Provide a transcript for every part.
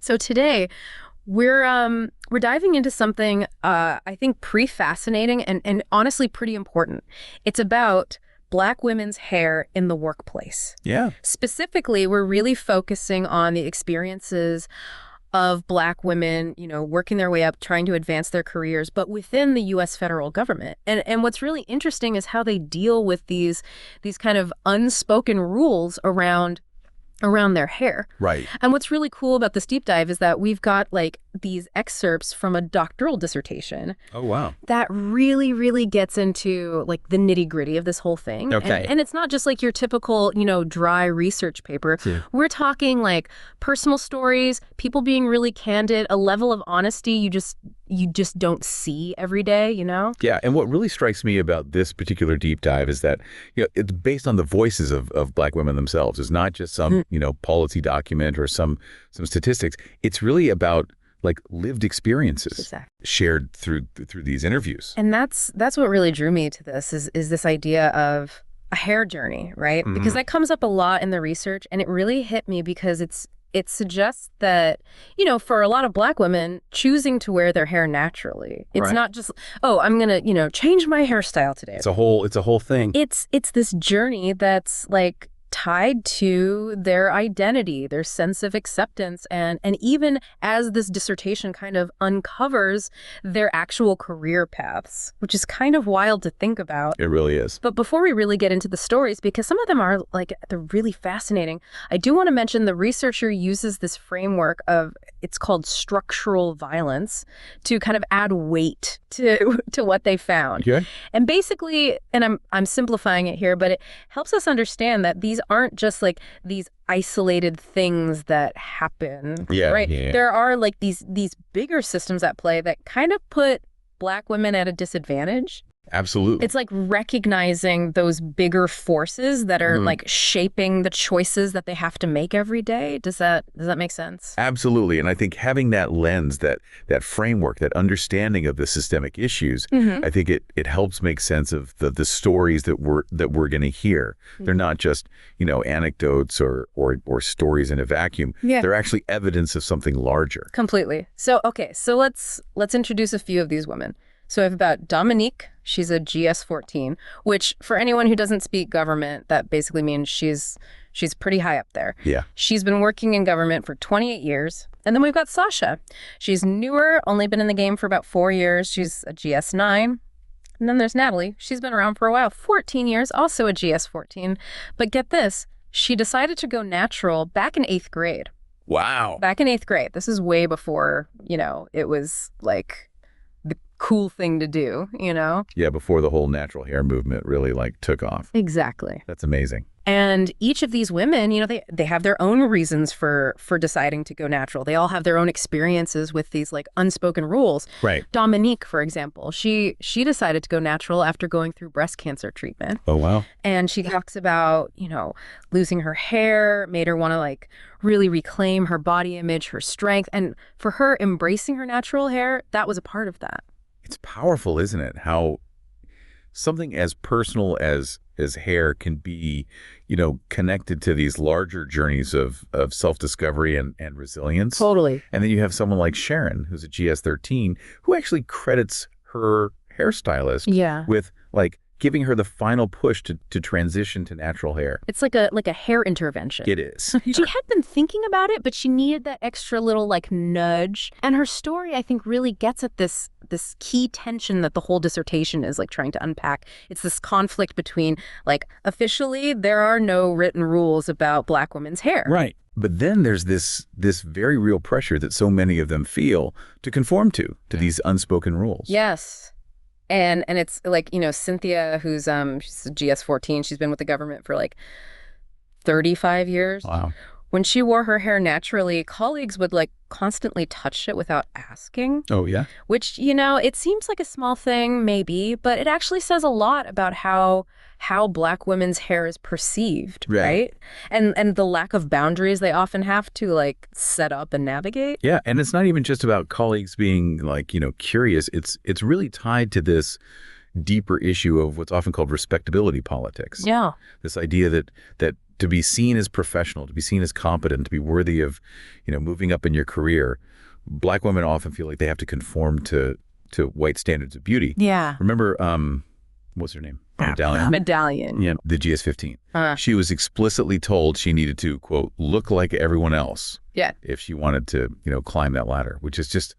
So today we're diving into something I think pretty fascinating and honestly pretty important. It's about Black women's hair in the workplace. Yeah. Specifically, we're really focusing on the experiences of Black women, working their way up, trying to advance their careers, but within the U.S. federal government. And what's really interesting is how they deal with these kind of unspoken rules around their hair. Right. And what's really cool about this deep dive is that we've got like these excerpts from a doctoral dissertation. Oh, wow. That really, really gets into like the nitty gritty of this whole thing. Okay. And it's not just like your typical, dry research paper. Yeah. We're talking like personal stories, people being really candid, a level of honesty you just don't see every day, Yeah, and what really strikes me about this particular deep dive is that it's based on the voices of Black women themselves. It's not just some policy document or some statistics. It's really about like lived experiences Exactly. shared through these interviews. And that's what really drew me to this is this idea of a hair journey, right? Mm-hmm. Because that comes up a lot in the research, and it really hit me because it suggests that, for a lot of Black women, choosing to wear their hair naturally, it's Right. not just, oh, I'm going to, change my hairstyle today. It's a whole thing. It's this journey that's like tied to their identity, their sense of acceptance, and even as this dissertation kind of uncovers their actual career paths, which is kind of wild to think about. It really is. But before we really get into the stories, because some of them are like, they're really fascinating, I do want to mention the researcher uses this framework of, it's called structural violence, to kind of add weight to what they found. Okay. And basically, and I'm simplifying it here, but it helps us understand that these aren't just like these isolated things that happen, Yeah, right? yeah. There are like these bigger systems at play that kind of put Black women at a disadvantage. Absolutely. It's like recognizing those bigger forces that are like shaping the choices that they have to make every day. Does that make sense? Absolutely. And I think having that lens, that framework, that understanding of the systemic issues, I think it helps make sense of the stories that we're going to hear. They're not just, anecdotes or stories in a vacuum. Yeah. They're actually evidence of something larger. Completely. So let's introduce a few of these women. So I've got Dominique. She's a GS-14, which for anyone who doesn't speak government, that basically means she's pretty high up there. Yeah. She's been working in government for 28 years. And then we've got Sasha. She's newer, only been in the game for about 4 years. She's a GS-9. And then there's Natalie. She's been around for a while, 14 years, also a GS-14. But get this, she decided to go natural back in 8th grade. Wow. Back in 8th grade. This is way before, it was like the cool thing to do, Yeah, before the whole natural hair movement really like took off. Exactly. That's amazing. And each of these women, they have their own reasons for deciding to go natural. They all have their own experiences with these like unspoken rules. Right. Dominique, for example, she decided to go natural after going through breast cancer treatment. Oh, wow. And she talks about, losing her hair made her want to like really reclaim her body image, her strength. And for her, embracing her natural hair, that was a part of that. It's powerful, isn't it? How something as personal as hair can be, connected to these larger journeys of self-discovery and resilience. Totally. And then you have someone like Sharon, who's a GS-13, who actually credits her hairstylist Yeah. with like giving her the final push to transition to natural hair. It's like a hair intervention. It is. She had been thinking about it, but she needed that extra little like nudge. And her story, I think, really gets at this key tension that the whole dissertation is like trying to unpack. It's this conflict between like officially there are no written rules about Black women's hair. Right. But then there's this very real pressure that so many of them feel to conform to these unspoken rules. Yes. And it's like, Cynthia, who's she's a GS-14, she's been with the government for like 35 years. Wow. When she wore her hair naturally, colleagues would like constantly touch it without asking. Oh, yeah? Which, it seems like a small thing, maybe, but it actually says a lot about how Black women's hair is perceived, right? And the lack of boundaries they often have to like set up and navigate. Yeah, and it's not even just about colleagues being like, curious. It's really tied to this deeper issue of what's often called respectability politics. Yeah. This idea that to be seen as professional, to be seen as competent, to be worthy of, moving up in your career, Black women often feel like they have to conform to white standards of beauty. Yeah. Remember, what's her name? Medallion. Medallion. Yeah, the GS-15. She was explicitly told she needed to, quote, look like everyone else. Yeah. If she wanted to, climb that ladder, which is just,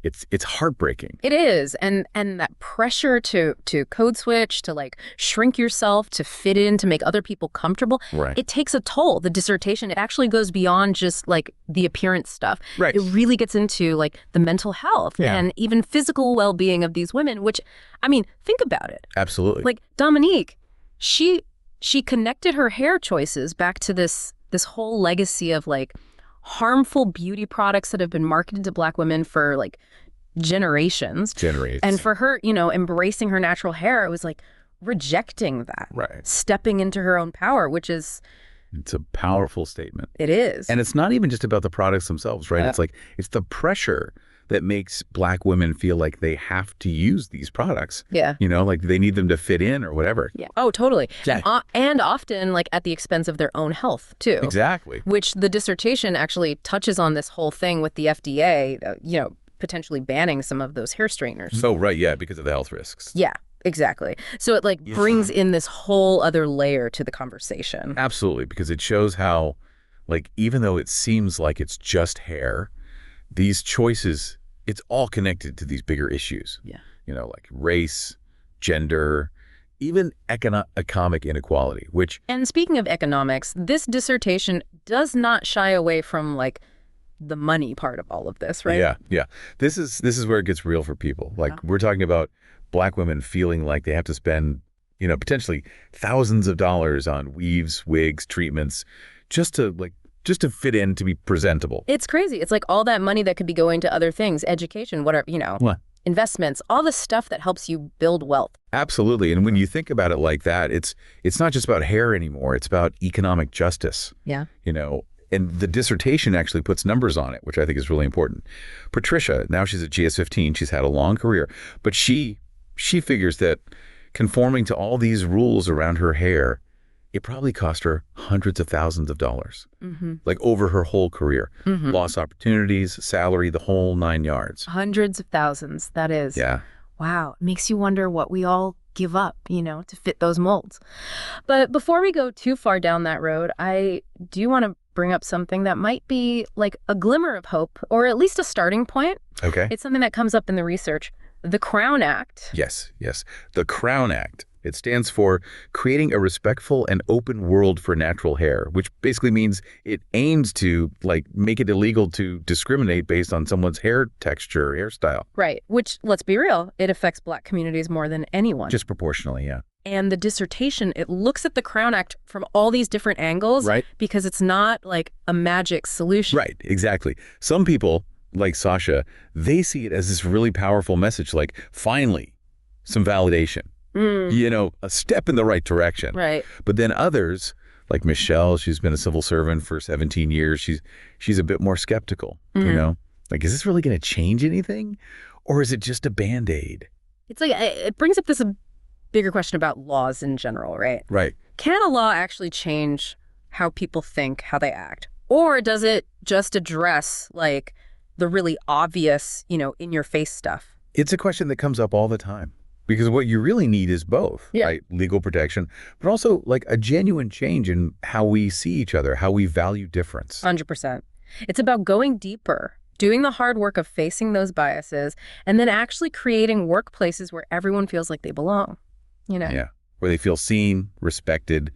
it's heartbreaking. It is. And that pressure to code switch, to like shrink yourself, to fit in, to make other people comfortable. Right. It takes a toll. The dissertation, it actually goes beyond just like the appearance stuff. Right. It really gets into like the mental health and even physical well-being of these women, which, I mean, think about it. Absolutely. Like Dominique, she connected her hair choices back to this whole legacy of like harmful beauty products that have been marketed to Black women for like generations. And for her, embracing her natural hair, it was like rejecting that. Right. Stepping into her own power, which is... It's a powerful statement. It is. And it's not even just about the products themselves, right? It's the pressure that makes Black women feel like they have to use these products. Yeah. Like they need them to fit in or whatever. Yeah. Oh, totally. Yeah. And often like at the expense of their own health too. Exactly. Which the dissertation actually touches on this whole thing with the FDA, potentially banning some of those hair straighteners. So, right, yeah, because of the health risks. Yeah, exactly. So it like brings in this whole other layer to the conversation. Absolutely, because it shows how, like, even though it seems like it's just hair, these choices, it's all connected to these bigger issues. Yeah. Like race, gender, even economic inequality, which... And speaking of economics, this dissertation does not shy away from like the money part of all of this, right? Yeah. This is where it gets real for people. Like we're talking about Black women feeling like they have to spend, potentially thousands of dollars on weaves, wigs, treatments, just to fit in, to be presentable. It's crazy. It's like all that money that could be going to other things, education, whatever, What? Investments, all the stuff that helps you build wealth. Absolutely. And when you think about it like that, it's not just about hair anymore. It's about economic justice. Yeah. And the dissertation actually puts numbers on it, which I think is really important. Patricia, now she's at GS-15. She's had a long career, but she figures that conforming to all these rules around her hair, it probably cost her hundreds of thousands of dollars, like over her whole career. Lost opportunities, salary, the whole 9 yards. Hundreds of thousands, that is. Yeah. Wow. It makes you wonder what we all give up, to fit those molds. But before we go too far down that road, I do want to bring up something that might be like a glimmer of hope, or at least a starting point. Okay. It's something that comes up in the research. The Crown Act. Yes. The Crown Act. It stands for Creating a Respectful and Open World for Natural Hair, which basically means it aims to make it illegal to discriminate based on someone's hair texture or hairstyle. Right. Which, let's be real, it affects Black communities more than anyone. Disproportionately, yeah. And the dissertation, it looks at the Crown Act from all these different angles. Right. Because it's not like a magic solution. Right, exactly. Some people, like Sasha, they see it as this really powerful message, like, finally, some validation. A step in the right direction. Right. But then others, like Michelle, she's been a civil servant for 17 years. She's a bit more skeptical, Like, is this really going to change anything? Or is it just a Band-Aid? It's like, it brings up this bigger question about laws in general, right? Right. Can a law actually change how people think, how they act? Or does it just address, like, the really obvious, in-your-face stuff? It's a question that comes up all the time. Because what you really need is both, right? Legal protection, but also like a genuine change in how we see each other, how we value difference. 100%. It's about going deeper, doing the hard work of facing those biases, and then actually creating workplaces where everyone feels like they belong, Yeah, where they feel seen, respected,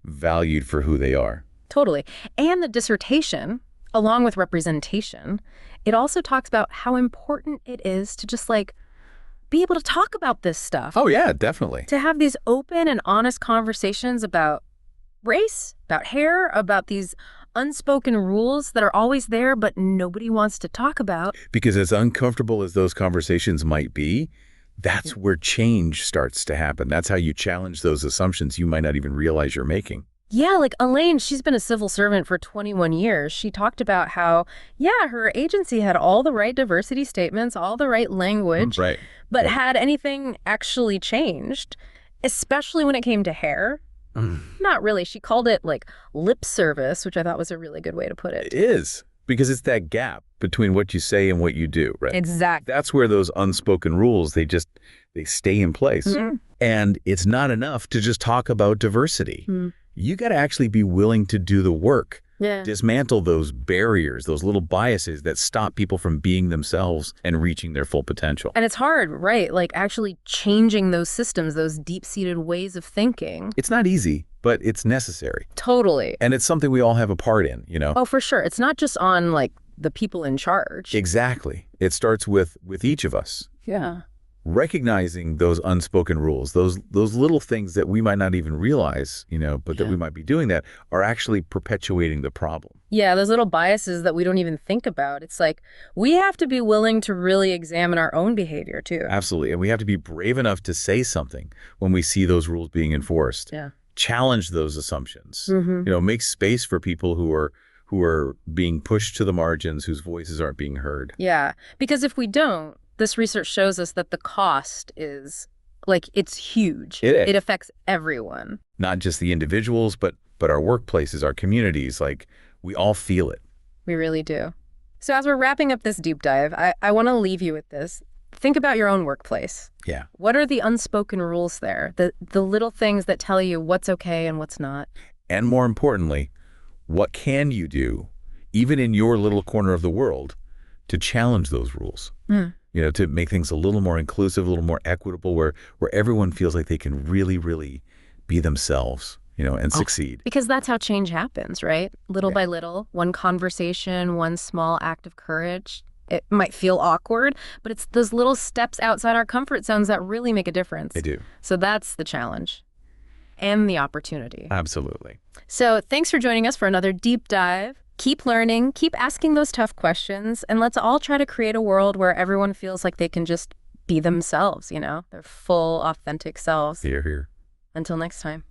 valued for who they are. Totally. And the dissertation, along with representation, it also talks about how important it is to just be able to talk about this stuff. Oh, yeah, definitely. To have these open and honest conversations about race, about hair, about these unspoken rules that are always there, but nobody wants to talk about. Because as uncomfortable as those conversations might be, that's where change starts to happen. That's how you challenge those assumptions you might not even realize you're making. Yeah, like Elaine, she's been a civil servant for 21 years. She talked about how, her agency had all the right diversity statements, all the right language, but had anything actually changed, especially when it came to hair? Not really. She called it like lip service, which I thought was a really good way to put It it. is, because it's that gap between what you say and what you do, right? Exactly. That's where those unspoken rules, they stay in place. And it's not enough to just talk about diversity. You got to actually be willing to do the work. Yeah. Dismantle those barriers, those little biases that stop people from being themselves and reaching their full potential. And it's hard, right? Like actually changing those systems, those deep-seated ways of thinking. It's not easy, but it's necessary. Totally. And it's something we all have a part in, you know? Oh, for sure. It's not just on like the people in charge. Exactly. It starts with each of us. Yeah. Recognizing those unspoken rules, those little things that we might not even realize, you know, but that we might be doing that are actually perpetuating the problem. Yeah, those little biases that we don't even think about. It's like we have to be willing to really examine our own behavior too. Absolutely. And we have to be brave enough to say something when we see those rules being enforced. Yeah. Challenge those assumptions. You know, make space for people who are being pushed to the margins, whose voices aren't being heard. Yeah, because if we don't, this research shows us that the cost is, like, it's huge. It affects everyone. Not just the individuals, but our workplaces, our communities, like, we all feel it. We really do. So as we're wrapping up this deep dive, I want to leave you with this. Think about your own workplace. Yeah. What are the unspoken rules there? The little things that tell you what's okay and what's not. And more importantly, what can you do, even in your little corner of the world, to challenge those rules? You know, to make things a little more inclusive, a little more equitable, where everyone feels like they can really, really be themselves, you know, and succeed. Because that's how change happens, right? Little by little, one conversation, one small act of courage. It might feel awkward, but it's those little steps outside our comfort zones that really make a difference. They do. So that's the challenge and the opportunity. Absolutely. So thanks for joining us for another deep dive. Keep learning, keep asking those tough questions, and let's all try to create a world where everyone feels like they can just be themselves, you know, their full, authentic selves. Here, here. Until next time.